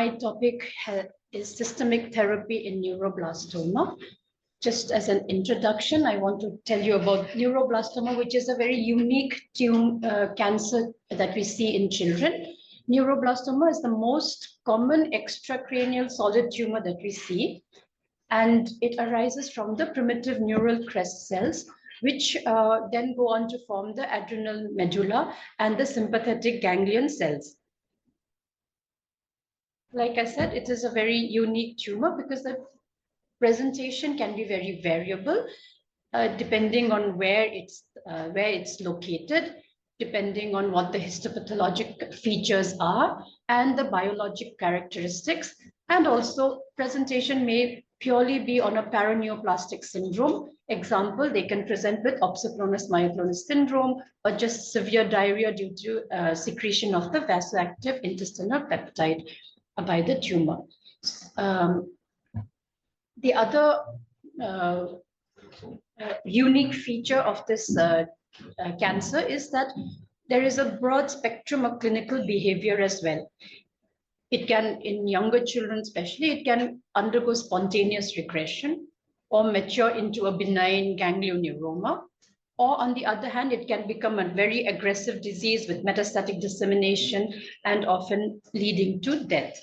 my topic is systemic therapy in neuroblastoma. Just as an introduction, I want to tell you about neuroblastoma, which is a very unique cancer that we see in children. Neuroblastoma is the most common extracranial solid tumor that we see, and it arises from the primitive neural crest cells, which then go on to form the adrenal medulla and the sympathetic ganglion cells. Like I said, it is a very unique tumor because the presentation can be very variable depending on where it's located, depending on what the histopathologic features are and the biologic characteristics. And also presentation may purely be on a paraneoplastic syndrome. Example, they can present with opsoclonus myoclonus syndrome or just severe diarrhea due to secretion of the vasoactive intestinal peptide by the tumor. The other unique feature of this cancer is that there is a broad spectrum of clinical behavior as well. It can, in younger children especially, it can undergo spontaneous regression or mature into a benign ganglioneuroma. Or on the other hand, it can become a very aggressive disease with metastatic dissemination and often leading to death.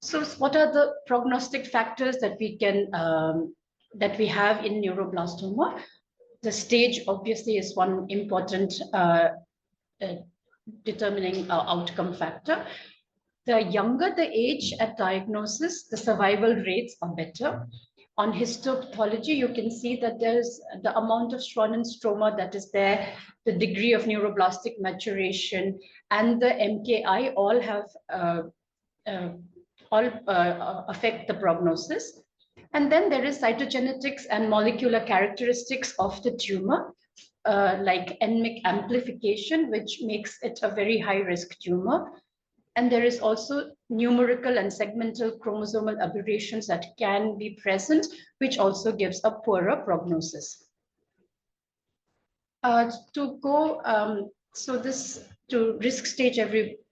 So what are the prognostic factors that we can that we have in neuroblastoma? The stage obviously is one important determining outcome factor. The younger the age at diagnosis, the survival rates are better. On histopathology, you can see that there's the amount of Schwann stroma that is there, the degree of neuroblastic maturation, and the MKI all have affect the prognosis. And then there is cytogenetics and molecular characteristics of the tumor, like NMYC amplification, which makes it a very high-risk tumor. And there is also numerical and segmental chromosomal aberrations that can be present, which also gives a poorer prognosis. To risk stage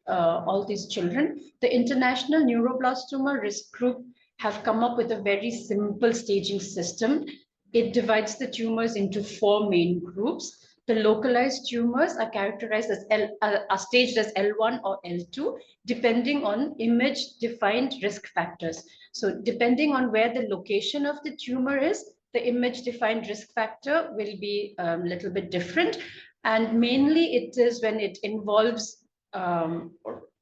all these children, the International Neuroblastoma Risk Group have come up with a very simple staging system. It divides the tumors into 4 main groups. The localized tumors are characterized as are staged as L1 or L2, depending on image-defined risk factors. So depending on where the location of the tumor is, the image-defined risk factor will be a little bit different. And mainly it is when it involves or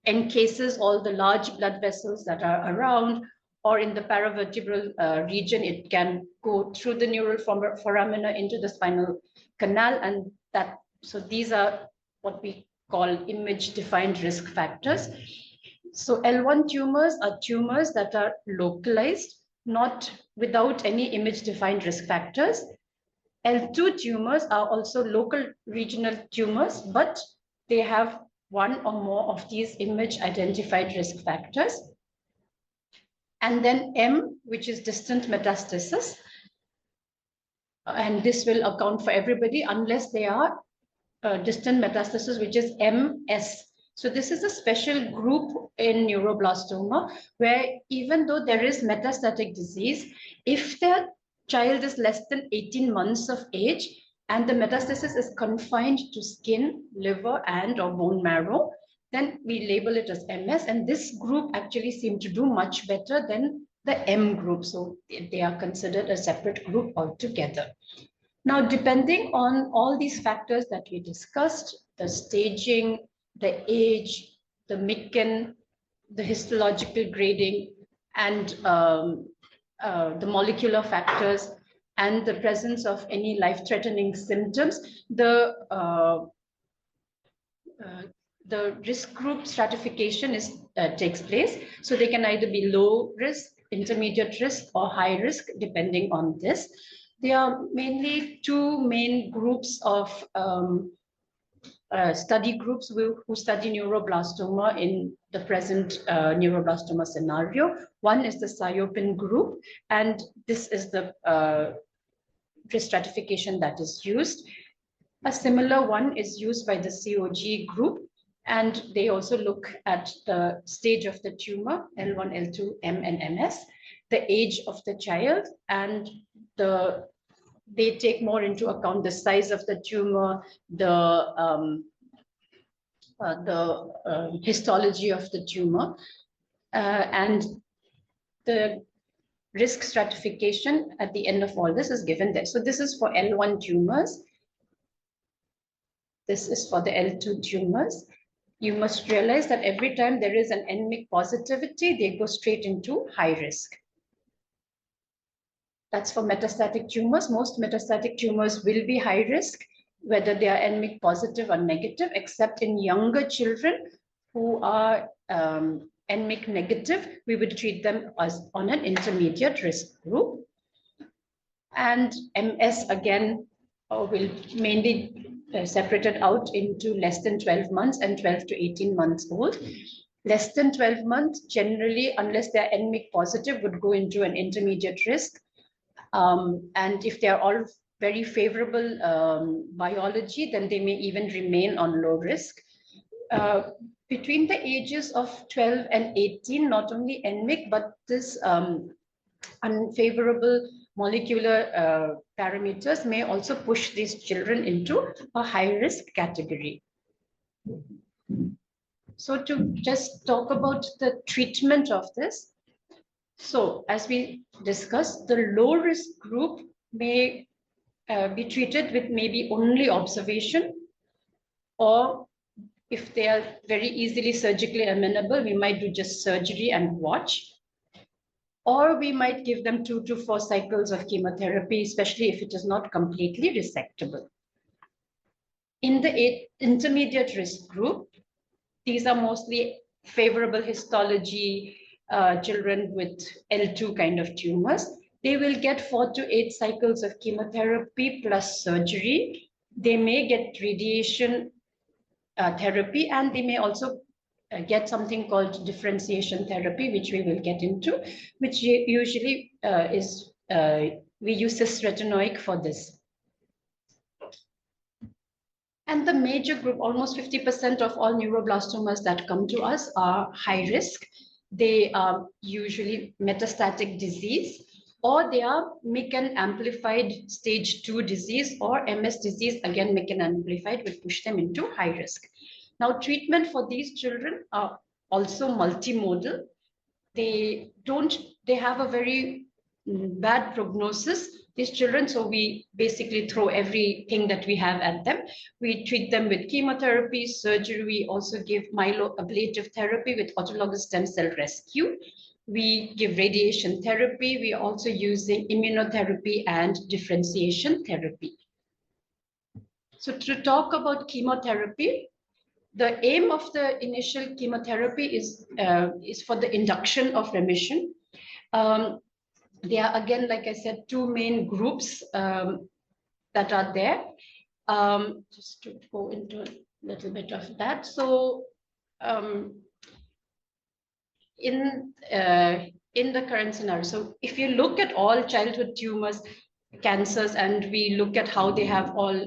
encases all the large blood vessels that are around, or in the paravertebral region, it can go through the neural foramina into the spinal canal, and so these are what we call image-defined risk factors. So L1 tumors are tumors that are localized, not without any image-defined risk factors. L2 tumors are also local regional tumors, but they have one or more of these image-identified risk factors. And then M, which is distant metastasis. And this will account for everybody unless they are distant metastasis, which is MS. So this is a special group in neuroblastoma where even though there is metastatic disease, if the child is less than 18 months of age and the metastasis is confined to skin, liver, and or bone marrow, then we label it as MS. And this group actually seem to do much better than the M group. So they are considered a separate group altogether. Now, depending on all these factors that we discussed, the staging, the age, the MICN, the histological grading, and the molecular factors, and the presence of any life-threatening symptoms, the risk group stratification takes place. So they can either be low risk, intermediate risk, or high risk, depending on this. There are mainly 2 main groups of study groups who study neuroblastoma in the present neuroblastoma scenario. One is the Cyopin group, and this is the stratification that is used. A similar one is used by the COG group, And they also look at the stage of the tumor, L1, L2, M, and MS, the age of the child, and they take more into account the size of the tumor, the histology of the tumor, and the risk stratification at the end of all this is given there. So this is for L1 tumors. This is for the L2 tumors. You must realize that every time there is an NMIC positivity, they go straight into high risk. That's for metastatic tumors. Most metastatic tumors will be high risk, whether they are NMIC positive or negative, except in younger children who are NMIC negative, we would treat them as on an intermediate risk group. And MS, again, will mainly separated out into less than 12 months and 12 to 18 months old. Less than 12 months, generally, unless they're NMIC positive, would go into an intermediate risk. And if they're all very favorable biology, then they may even remain on low risk. Between the ages of 12 and 18, not only NMIC, but this unfavorable molecular parameters may also push these children into a high-risk category. So to just talk about the treatment of this, so as we discussed, the low-risk group may be treated with maybe only observation, or if they are very easily surgically amenable, we might do just surgery and watch. Or we might give them 2 to 4 cycles of chemotherapy, especially if it is not completely resectable. In the intermediate risk group, these are mostly favorable histology children with L2 kind of tumors. They will get 4 to 8 cycles of chemotherapy plus surgery. They may get radiation therapy, and they may also get something called differentiation therapy, which we will get into, which usually we use cisretinoic for this. And the major group, almost 50% of all neuroblastomas that come to us are high risk. They are usually metastatic disease, or they are MECAN amplified stage 2 disease, or MS disease, again MECAN amplified, will push them into high risk. Now, treatment for these children are also multimodal. They have a very bad prognosis, these children, so we basically throw everything that we have at them. We treat them with chemotherapy, surgery. We also give myeloablative therapy with autologous stem cell rescue. We give radiation therapy. We are also using immunotherapy and differentiation therapy. So to talk about chemotherapy, the aim of the initial chemotherapy is for the induction of remission. There are, again, like I said, 2 main groups that are there. Just to go into a little bit of that. So in the current scenario, so if you look at all childhood tumors, cancers, and we look at how they have all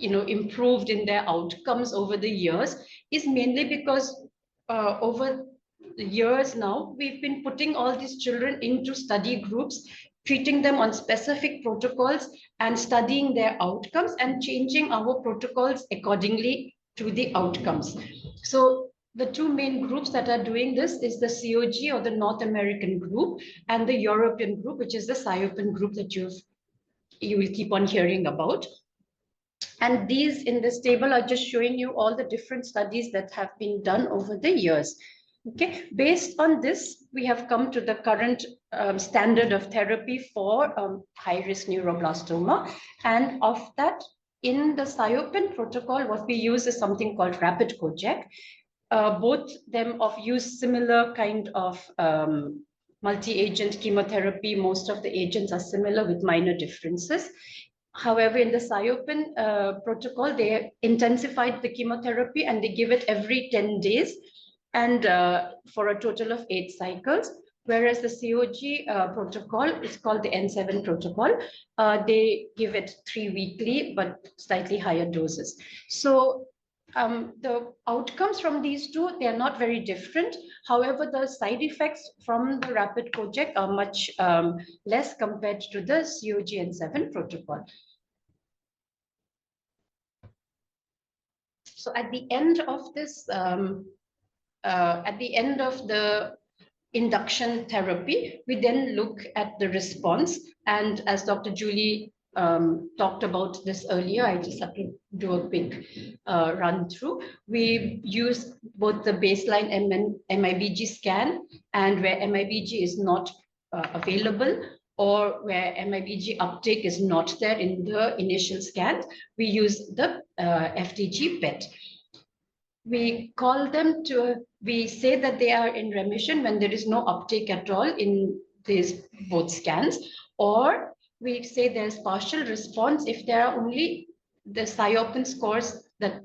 improved in their outcomes over the years, is mainly because over the years now, we've been putting all these children into study groups, treating them on specific protocols and studying their outcomes and changing our protocols accordingly to the outcomes. So the 2 main groups that are doing this is the COG, or the North American group, and the European group, which is the SIOPEN group that you will keep on hearing about. And these in this table are just showing you all the different studies that have been done over the years. Okay, based on this, we have come to the current standard of therapy for high-risk neuroblastoma. And of that, in the SIOPEN protocol, what we use is something called rapid COJEC. Both them use similar kind of multi-agent chemotherapy. Most of the agents are similar with minor differences. However, in the SIOPEN protocol, they intensified the chemotherapy and they give it every 10 days and for a total of 8 cycles. Whereas the COG protocol is called the N7 protocol. They give it 3 weekly, but slightly higher doses. So The outcomes from these two, they are not very different. However, the side effects from the rapid project are much less compared to the COGN7 protocol. So at the end of this, at the end of the induction therapy, we then look at the response. And as Dr. Julie talked about this earlier, I just have to do a quick run through. We use both the baseline MIBG scan, and where MIBG is not available, or where MIBG uptake is not there in the initial scan, we use the FDG PET. We call them to, we say that they are in remission when there is no uptake at all in these both scans, or we say there's partial response if there are only the Psyopen scores that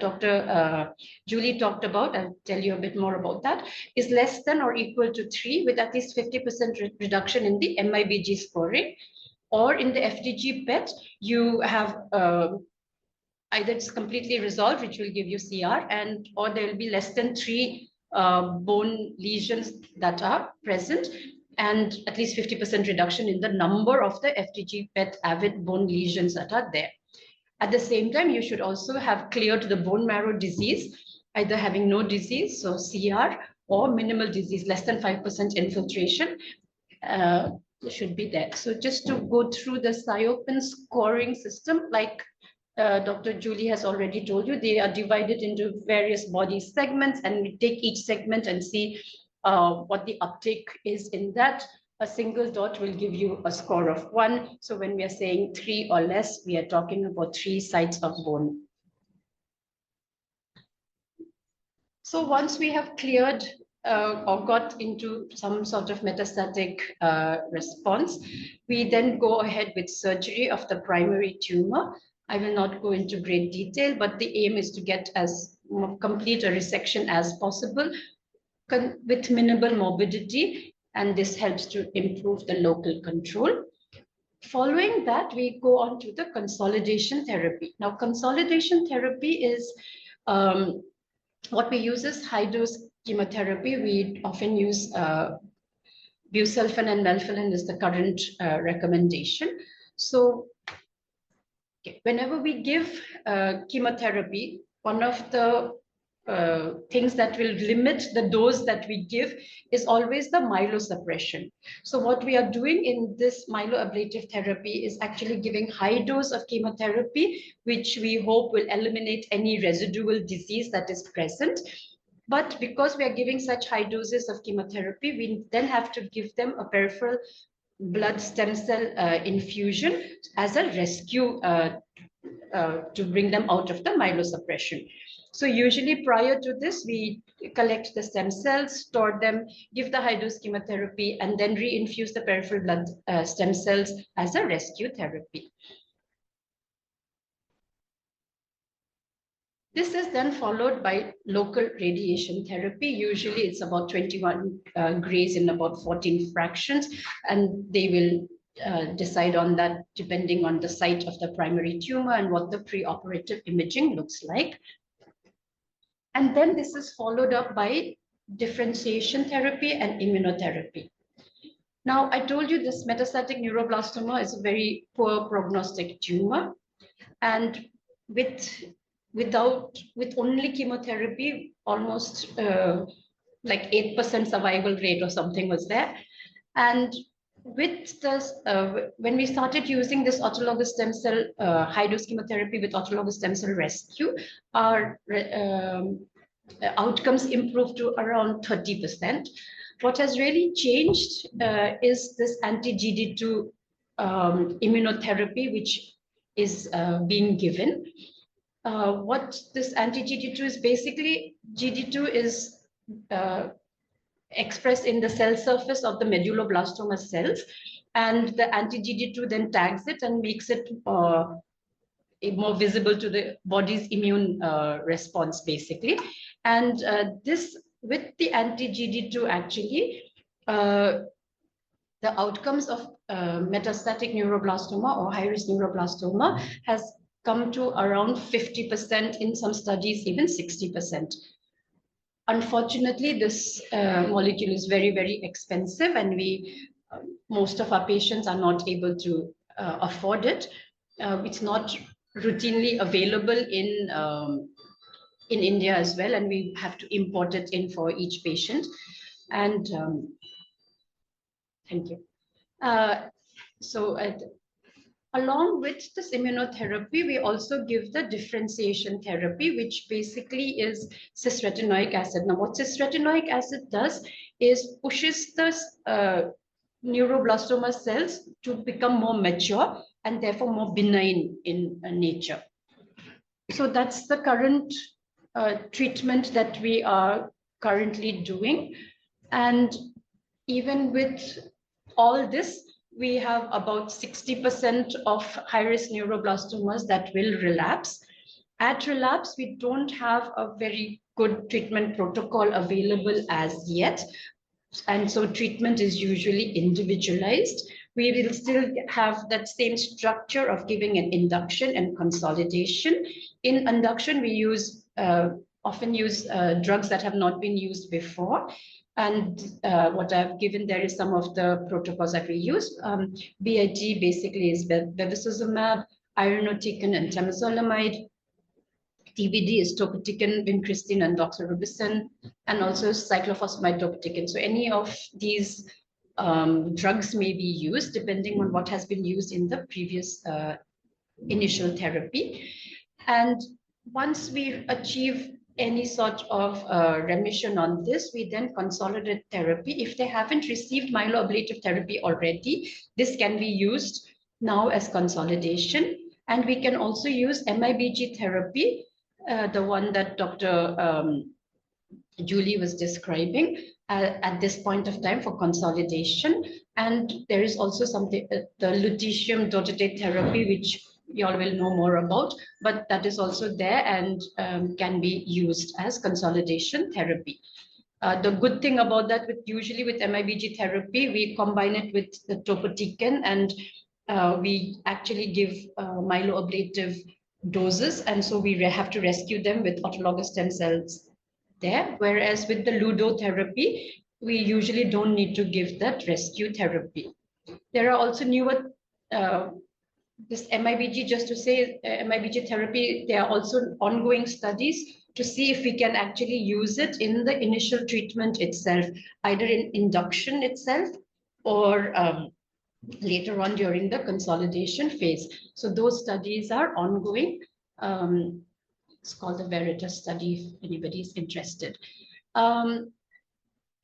Dr. Julie talked about. I'll tell you a bit more about that, is less than or equal to 3 with at least 50% reduction in the MIBG scoring. Or in the FDG PET, you have either it's completely resolved, which will give you CR, and or there will be less than 3 bone lesions that are present, and at least 50% reduction in the number of the FDG PET avid bone lesions that are there. At the same time, you should also have cleared the bone marrow disease, either having no disease, so CR, or minimal disease, less than 5% infiltration. Should be there. So just to go through the Psyopen scoring system, like Dr. Julie has already told you, they are divided into various body segments, and we take each segment and see what the uptake is in that. A single dot will give you a score of 1. So when we are saying 3 or less, we are talking about 3 sites of bone. So once we have cleared or got into some sort of metastatic response, we then go ahead with surgery of the primary tumor. I will not go into great detail, but the aim is to get as complete a resection as possible with minimal morbidity, and this helps to improve the local control. Following that, we go on to the consolidation therapy. Now, consolidation therapy is what we use is high-dose chemotherapy. We often use busulfan and melphalan is the current recommendation. So whenever we give chemotherapy, one of the things that will limit the dose that we give is always the myelosuppression. So what we are doing in this myeloablative therapy is actually giving high dose of chemotherapy, which we hope will eliminate any residual disease that is present. But because we are giving such high doses of chemotherapy, we then have to give them a peripheral blood stem cell infusion as a rescue to bring them out of the myelosuppression. So usually prior to this, we collect the stem cells, store them, give the high-dose chemotherapy, and then reinfuse the peripheral blood stem cells as a rescue therapy. This is then followed by local radiation therapy. Usually it's about 21 grays in about 14 fractions, and they will decide on that depending on the site of the primary tumor and what the preoperative imaging looks like. And then this is followed up by differentiation therapy and immunotherapy. Now, I told you this metastatic neuroblastoma is a very poor prognostic tumor. And with only chemotherapy, almost like 8% survival rate or something was there. And with this, when we started using this autologous stem cell high-dose chemotherapy with autologous stem cell rescue, our outcomes improved to around 30%. What has really changed is this anti-GD2 immunotherapy, which is being given. What this anti-GD2 is basically, GD2 is expressed in the cell surface of the medulloblastoma cells, and the anti-GD2 then tags it and makes it more visible to the body's immune response, basically. And this, with the anti-GD2, actually, the outcomes of metastatic neuroblastoma or high-risk neuroblastoma has come to around 50%, in some studies even 60%. Unfortunately, this molecule is very, very expensive, and most of our patients are not able to afford it. It's not routinely available in India as well, and we have to import it in for each patient. And thank you. Along with this immunotherapy, we also give the differentiation therapy, which basically is cisretinoic acid. Now, what cisretinoic acid does is pushes the neuroblastoma cells to become more mature and therefore more benign in nature. So that's the current treatment that we are currently doing. And even with all this, we have about 60% of high-risk neuroblastomas that will relapse. At relapse, we don't have a very good treatment protocol available as yet. And so treatment is usually individualized. We will still have that same structure of giving an induction and consolidation. In induction, we often use drugs that have not been used before. And what I've given there is some of the protocols that we use. BIG basically is bevacizumab, irinotecan, and temozolomide. TBD is topotecan, vincristine, and doxorubicin, and also cyclophosphamide topotecan. So any of these drugs may be used depending on what has been used in the previous initial therapy. And once we achieve any sort of remission on this, we then consolidate therapy. If they haven't received myeloablative therapy already, this can be used now as consolidation. And we can also use MIBG therapy, the one that Dr. Julie was describing at this point of time for consolidation. And there is also something, the lutetium dotatate therapy, which you all will know more about, but that is also there and can be used as consolidation therapy. The good thing about that, usually with MIBG therapy, we combine it with the topotecan, and we actually give myeloablative doses, and so we have to rescue them with autologous stem cells there. Whereas with the ludotherapy, we usually don't need to give that rescue therapy. There are also newer this MIBG, just to say, MIBG therapy, there are also ongoing studies to see if we can actually use it in the initial treatment itself, either in induction itself or later on during the consolidation phase. So those studies are ongoing. It's called the Veritas study, if anybody is interested.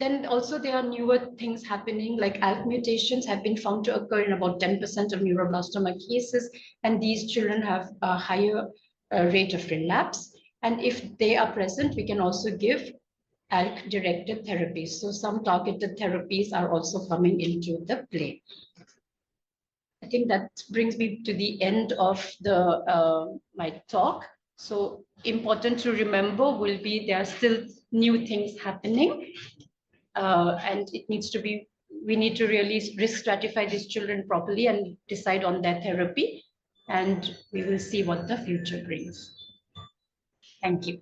Then also there are newer things happening, like ALK mutations have been found to occur in about 10% of neuroblastoma cases, and these children have a higher rate of relapse. And if they are present, we can also give ALK-directed therapies. So some targeted therapies are also coming into the play. I think that brings me to the end of my talk. So important to remember will be there are still new things happening. And we need to really risk stratify these children properly and decide on their therapy, and we will see what the future brings. Thank you.